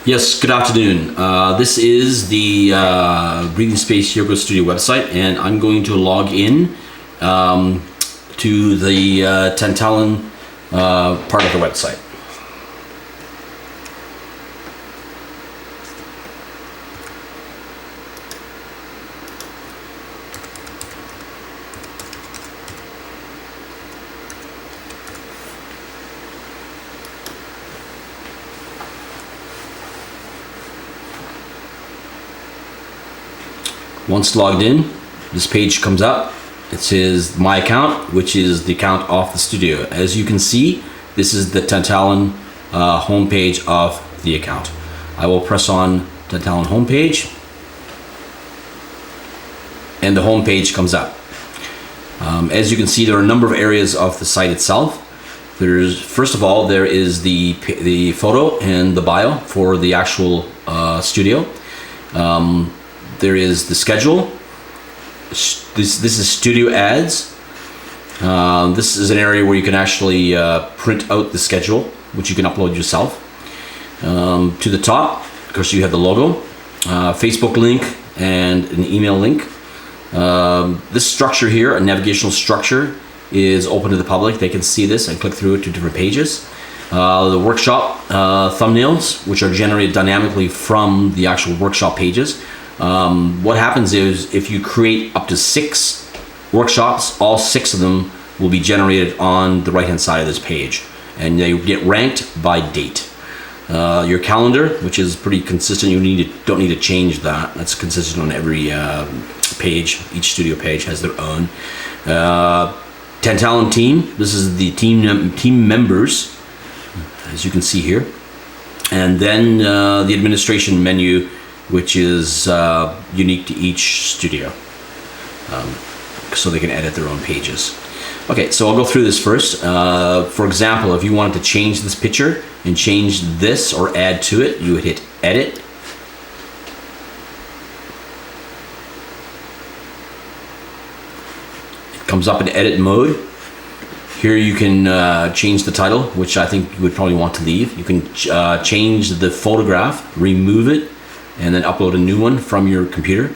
Yes, good afternoon. This is the Breathing Space Yoga Studio website, and I'm going to log in to the Tantalum part of the website. Once logged in, this page comes up. It says My Account, which is the account of the studio. As you can see, this is the Tantalum homepage of the account. I will press on Tantalum homepage, and the homepage comes up. As you can see, there are a number of areas of the site itself. First of all, there is the photo and the bio for the actual studio. There is the schedule. This is studio ads. This is an area where you can actually print out the schedule, which you can upload yourself. To the top, of course, you have the logo, Facebook link, and an email link. This structure here, a navigational structure, is open to the public. They can see this and click through it to different pages. The workshop thumbnails, which are generated dynamically from the actual workshop pages. What happens is if you create up to 6 workshops, all 6 of them will be generated on the right hand side of this page, and they get ranked by date. Your calendar, which is pretty consistent, don't need to change that. That's consistent on every page. Each studio page has their own. Tantalum team, this is the team members, as you can see here. And then the administration menu, which is unique to each studio, so they can edit their own pages. Okay, so I'll go through this first. For example, if you wanted to change this picture and change this or add to it, you would hit edit. It comes up in edit mode. Here you can change the title, which I think you would probably want to leave. You can change the photograph, remove it, and then upload a new one from your computer.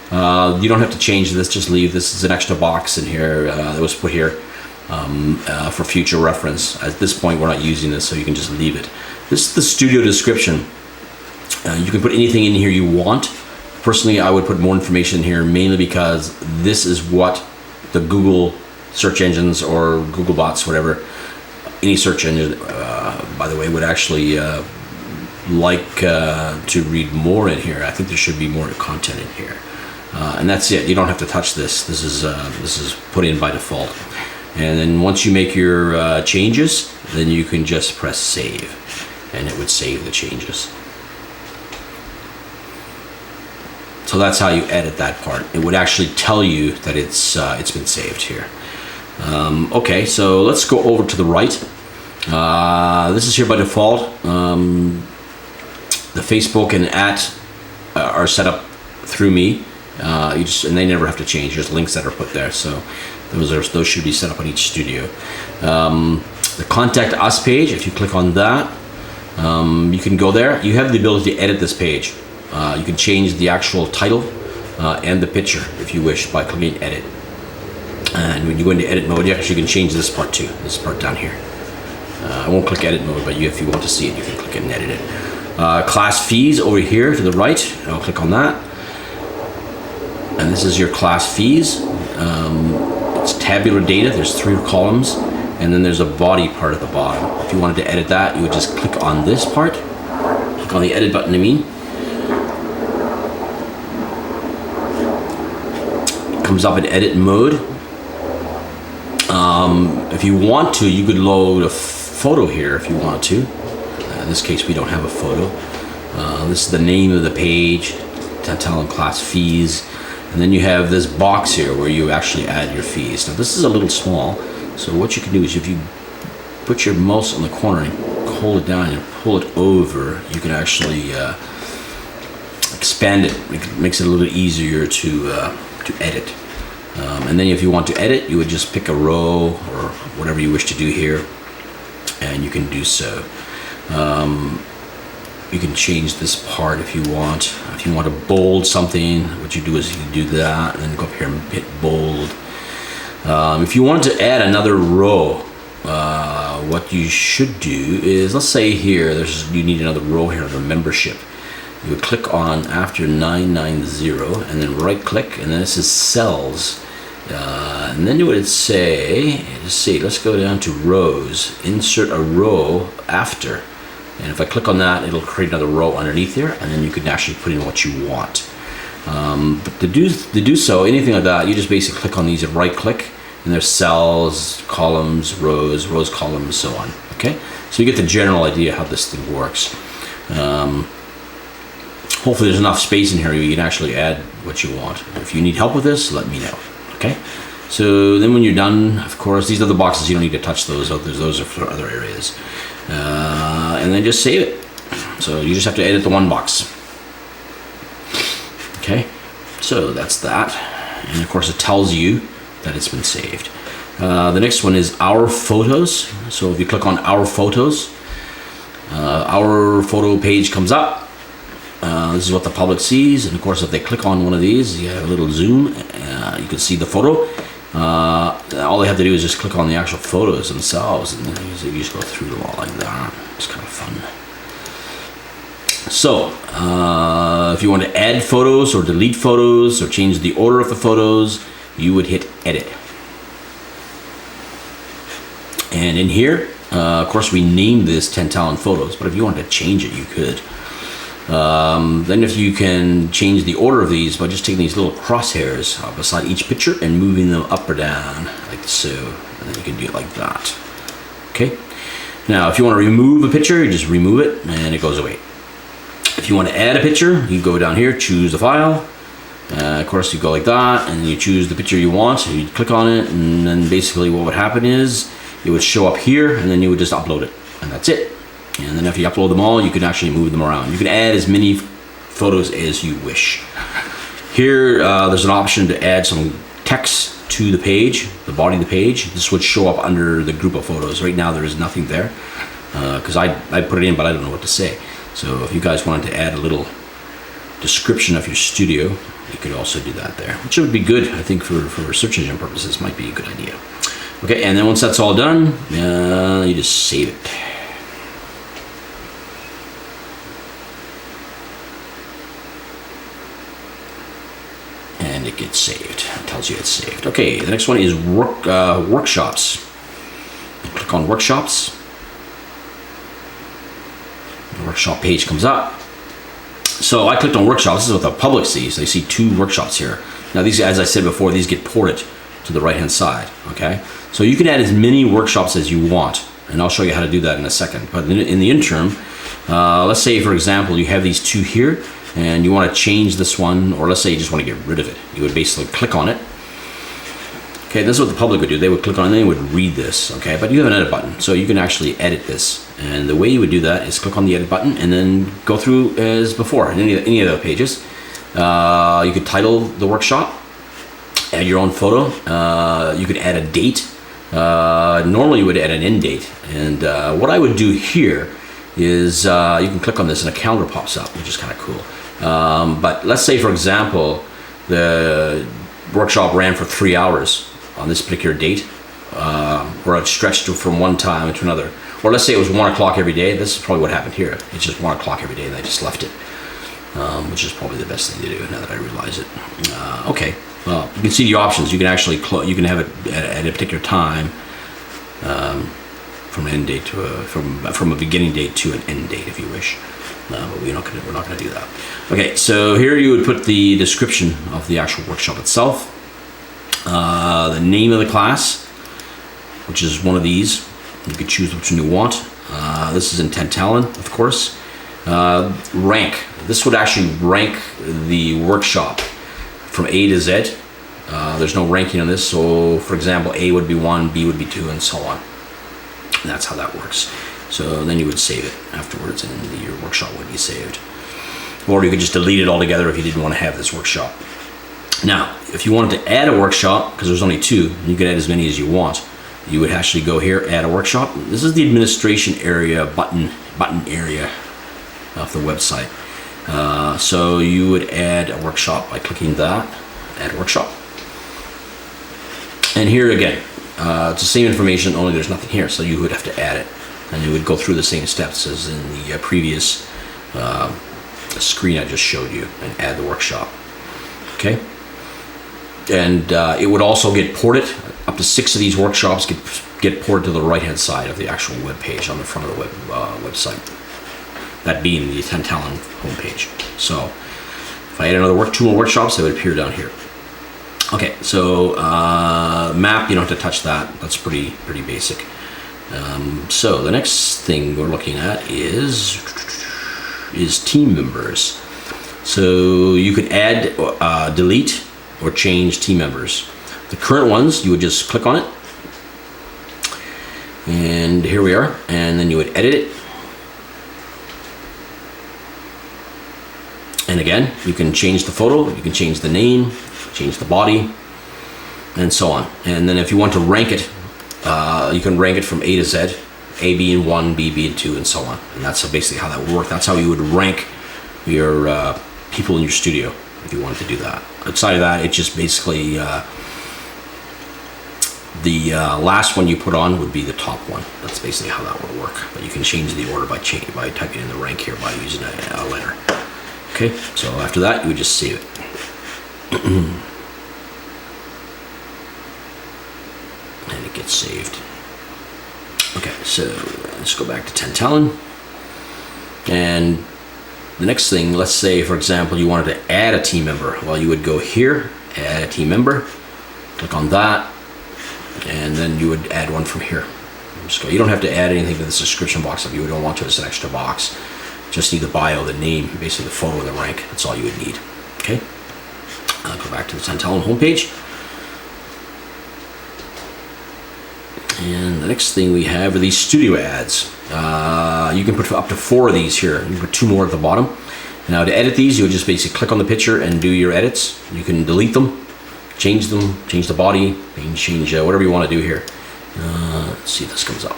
You don't have to change this, just leave. This is an extra box in here that was put here for future reference. At this point, we're not using this, so you can just leave it. This is the studio description. You can put anything in here you want. Personally, I would put more information in here, mainly because this is what the Google search engines or Google bots, whatever, any search engine, by the way, would actually like to read more in here. I think there should be more content in here, and that's it. You don't have to touch this. This is put in by default. And then once you make your changes, then you can just press save, and it would save the changes. So that's how you edit that part. It would actually tell you that it's been saved here. Okay, so let's go over to the right. This is here by default. The Facebook and are set up through me. And they never have to change. There's links that are put there, so those should be set up on each studio. The contact us page, if you click on that, you can go there. You have the ability to edit this page. You can change the actual title and the picture if you wish by clicking edit. And when you go into edit mode, you actually can change this part too. This part down here. I won't click edit mode, but if you want to see it, you can click it and edit it. Class fees over here to the right. I'll click on that. And this is your class fees. It's tabular data. There's 3 columns, and then there's a body part at the bottom. If you wanted to edit that, you would just click on this part. Click on the edit button, It comes up in edit mode. If you want to, you could load a photo here if you want to. In this case, we don't have a photo. This is the name of the page, Tantalum class fees. And then you have this box here where you actually add your fees. Now this is a little small, so what you can do is if you put your mouse on the corner and hold it down and pull it over, you can actually expand it. It makes it a little easier to edit. And then if you want to edit, you would just pick a row or whatever you wish to do here, and you can do so. you can change this part if you want. If you want to bold something, what you do is you can do that, and then go up here and hit bold. If you want to add another row, what you should do is, let's say here, you need another row here of a membership. You would click on after 990 and then right click, and then this is cells. And then you would say, let's go down to rows, insert a row after. And if I click on that, it'll create another row underneath here, and then you can actually put in what you want. But to do so, anything like that, you just basically click on these and right click, and there's cells, columns, rows, columns, so on. Okay, so you get the general idea how this thing works. Hopefully there's enough space in here you can actually add what you want. If you need help with this, let me know. Okay, so then when you're done, of course, these other boxes, you don't need to touch those. Those are for other areas. And then just save it. So you just have to edit the one box. Okay, so that's that. And of course it tells you that it's been saved. The next one is Our Photos. So if you click on Our Photos, our photo page comes up. This is what the public sees, and of course if they click on one of these, you have a little zoom, you can see the photo. All they have to do is just click on the actual photos themselves, and then you just go through them all like that. It's kind of fun. So if you want to add photos or delete photos or change the order of the photos, you would hit edit. And in here, of course we named this 10 Talon Photos, but if you wanted to change it, you could. Then if you can change the order of these by just taking these little crosshairs beside each picture and moving them up or down like so, and then you can do it like that. Okay, now if you want to remove a picture, you just remove it and it goes away. If you want to add a picture, you go down here, choose the file, of course you go like that, and you choose the picture you want, you click on it, and then basically what would happen is it would show up here, and then you would just upload it, and that's it. And then if you upload them all, you can actually move them around. You can add as many photos as you wish. Here, there's an option to add some text to the page, the body of the page. This would show up under the group of photos. Right now, there is nothing there because I put it in, but I don't know what to say. So if you guys wanted to add a little description of your studio, you could also do that there, which would be good, I think, for search engine purposes. Might be a good idea. Okay, and then once that's all done, you just save it. And it gets saved. It tells you it's saved. Okay, the next one is workshops. Click on workshops. The workshop page comes up. So I clicked on workshops. This is what the public sees. They see 2 workshops here. Now these, as I said before, these get ported to the right hand side. Okay, so you can add as many workshops as you want, and I'll show you how to do that in a second. But in the interim, let's say for example you have these 2 here, and you want to change this one, or let's say you just want to get rid of it. You would basically click on it. Okay, this is what the public would do. They would click on it and they would read this, okay? But you have an edit button, so you can actually edit this. And the way you would do that is click on the edit button and then go through as before in any of the pages. You could title the workshop, add your own photo. You could add a date. Normally you would add an end date. And what I would do here is you can click on this and a calendar pops up, which is kind of cool. But let's say, for example, the workshop ran for 3 hours on this particular date, or it stretched from one time to another. Or let's say it was 1 o'clock every day. This is probably what happened here. It's just 1 o'clock every day and I just left it, which is probably the best thing to do now that I realize it. Okay, well, you can see the options. You can actually you can have it at a particular time, from an end date to from a beginning date to an end date if you wish. But we're not gonna do that. Okay, so here you would put the description of the actual workshop itself, the name of the class, which is one of these. You could choose which one you want. This is in 10 Talon, of course. Rank. This would actually rank the workshop from A to Z. There's no ranking on this, so for example, A would be 1, B would be 2, and so on. And that's how that works. So then you would save it afterwards and your workshop would be saved. Or you could just delete it altogether if you didn't want to have this workshop. Now, if you wanted to add a workshop, because there's only 2, you could add as many as you want. You would actually go here, add a workshop. This is the administration area button area. of the website. So you would add a workshop by clicking that, add workshop. And here again, it's the same information, only there's nothing here, so you would have to add it. And you would go through the same steps as in the previous screen I just showed you, and add the workshop. Okay? And it would also get ported. Up to 6 of these workshops get ported to the right-hand side of the actual web page on the front of the website. That being the Tantalon homepage. So if I add another 2 more workshops, they would appear down here. Okay, so map, you don't have to touch that. That's pretty basic. So the next thing we're looking at is team members. So you could add, delete, or change team members. The current ones, you would just click on it, and here we are, and then you would edit it. And again, you can change the photo, you can change the name, change the body, and so on. And then if you want to rank it, you can rank it from A to Z, A being 1, B being 2, and so on. And that's basically how that would work. That's how you would rank your people in your studio if you wanted to do that. Outside of that, it's just basically the last one you put on would be the top one. That's basically how that would work. But you can change the order by typing in the rank here by using a letter. Okay, so after that, you would just save it. And it gets saved. Okay, so let's go back to Tantalon. And the next thing, let's say, for example, you wanted to add a team member. Well, you would go here, add a team member, click on that, and then you would add one from here. Just go. You don't have to add anything to this description box if you don't want to. It's an extra box. Just need the bio, the name, basically the photo and the rank. That's all you would need. Okay. I'll go back to the Tantalon homepage. And the next thing we have are these studio ads. You can put up to 4 of these here. You can put 2 more at the bottom. Now to edit these, you would just basically click on the picture and do your edits. You can delete them, change the body, you can change whatever you want to do here. Let's see if this comes up.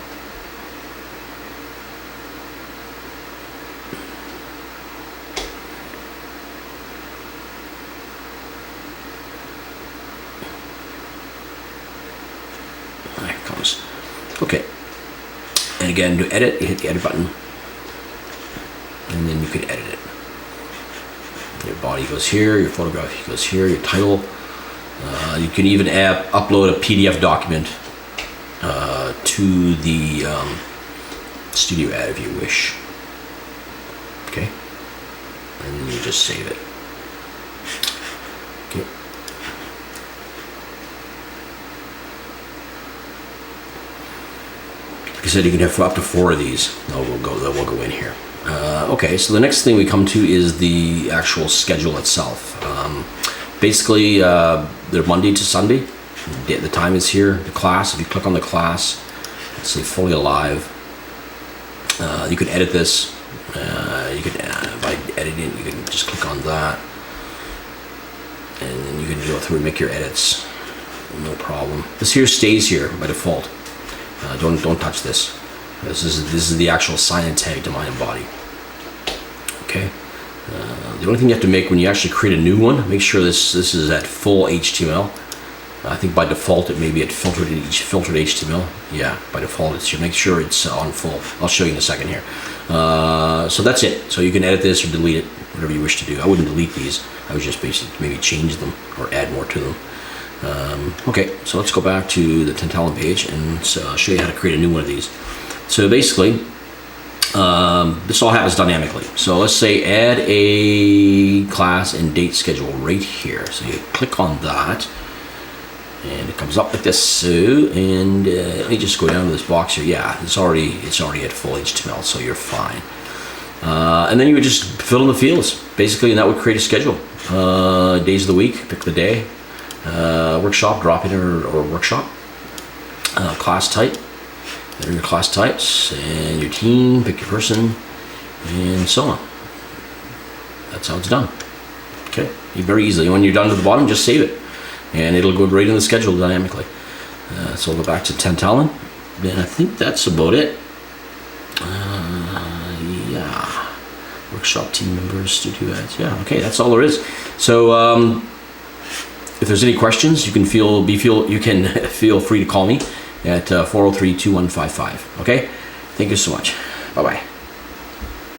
There it comes. Okay. And again, to edit, you hit the edit button, and then you can edit it. Your body goes here, your photograph goes here, your title. You can even upload a PDF document to the studio ad if you wish. Okay, and then you just save it. Okay. Like I said, you can have up to 4 of these. That will go in here. Okay, so the next thing we come to is the actual schedule itself. Basically, they're Monday to Sunday. The time is here. The class, if you click on the class, let's say Fully Alive, you can edit this. You can, by editing, you can just click on that, and then you can go through and make your edits. No problem. This here stays here by default. Don't touch this. This is the actual sign and tag to Mind and Body. Okay. The only thing you have to make when you actually create a new one, make sure this is at full HTML. I think by default it may be at filtered HTML. Yeah, by default it should. Make sure it's on full. I'll show you in a second here. So that's it. So you can edit this or delete it, whatever you wish to do. I wouldn't delete these. I would just basically maybe change them or add more to them. Okay, so let's go back to the Tantalon page and show you how to create a new one of these. So basically, this all happens dynamically. So let's say add a class and date schedule right here. So you click on that, and it comes up like this. So, and let me just go down to this box here. Yeah, it's already at full HTML, so you're fine. And then you would just fill in the fields, basically, and that would create a schedule. Days of the week, pick the day. Workshop, drop-in or workshop. Class type. There are your class types, and your team, pick your person, and so on. That's how it's done. Okay, very easily. When you're done to the bottom, just save it, and it'll go right in the schedule dynamically. So we'll go back to Tantalon, and I think that's about it. Yeah. Workshop team members, studio ads. Yeah, okay, that's all there is. So if there's any questions, you can feel free to call me at 403-2155. Okay, thank you so much. Bye bye.